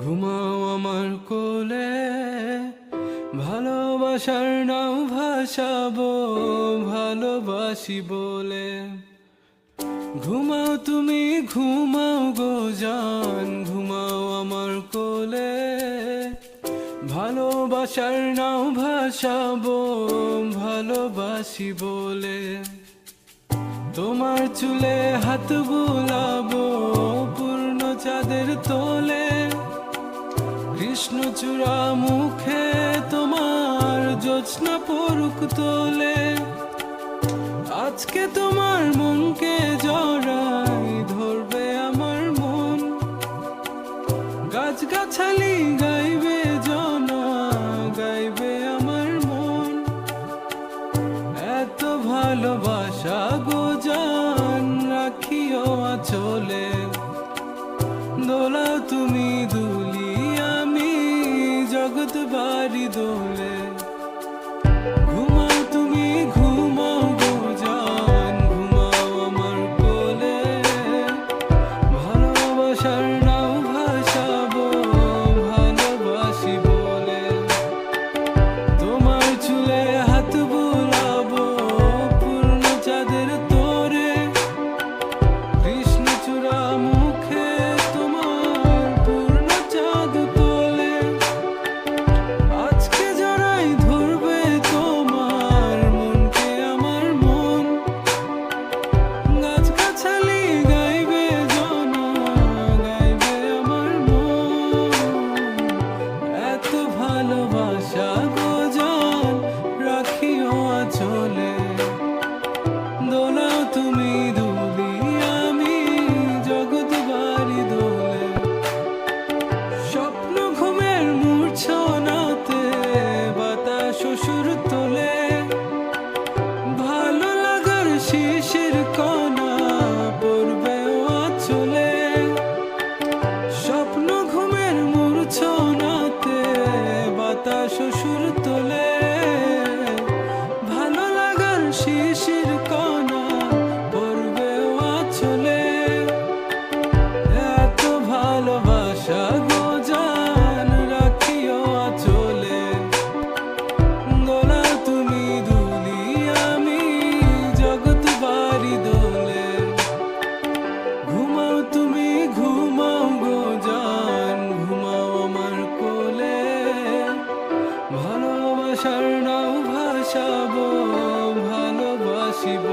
ঘুমাও আমার কোলে, ভালোবাসার নাও ভাসাবো ভালোবাসি বলে। ঘুমাও তুমি ঘুমাও গো জান, ঘুমাও আমার কোলে, ভালোবাসার নাও ভাসাবো ভালোবাসি বলে। তোমার চুলে হাত বুলাবো পূর্ণ চাঁদের তোলে, কৃষ্ণচূড়া মুখে তোমার জ্যোৎস্না পড়ুক তোলে। আজকে তোমার মনকে জড়াই ধরবে আমার মন, গাছগাছালি গাইবে জনা গাইবে আমার মন। এত ভালোবাসা গো জান রাখিও আঁচলে, দোলাও তুমি দুলি আমি জগৎ বাড়ি দোলে। ঘুমাও তুমি ঘুমাও গো জান, ঘুমাও আমার কোলে, ভালোবাসার নাও ভাসাবো ভালোবাসি বলে। তোমার চুলে হাত বুলাবো পূর্ণ চাঁদের তোরে, কৃষ্ণচূড়া মুখে তোমার পূর্ণ চাঁদ তোলে। আজকে জড়াই ধরবে তোমার মনকে আমার মন, গাছগাছালি গাইবে জনা গাইবে আমার মন। এত ভালোবাসা গো জান রাখিও আঁচলে, দোলাও তুমি দুলি আমি জগৎ বাড়ি দোলে। স্বপ্ন ঘুমের মূর্ছনাতে বাতাস সুর তোলে, ভালো লাগার শিশির কণা পড়বে আঁচলে। স্বপ্ন ঘুমের মূর্ছনাতে বাতাস সুর তোলে, ভালো লাগার শিশির কণা পড়বে আঁচলে। এত ভালোবাসা গো জান রাখিও আঁচলে, দোলাও তুমি দুলি আমি জগৎ বাড়ি দোলে। ঘুমাও তুমি ঘুমাও গো জান, ঘুমাও আমার কোলে, ভালোবাসার নাও ভাসাবো ভালোবাসিব।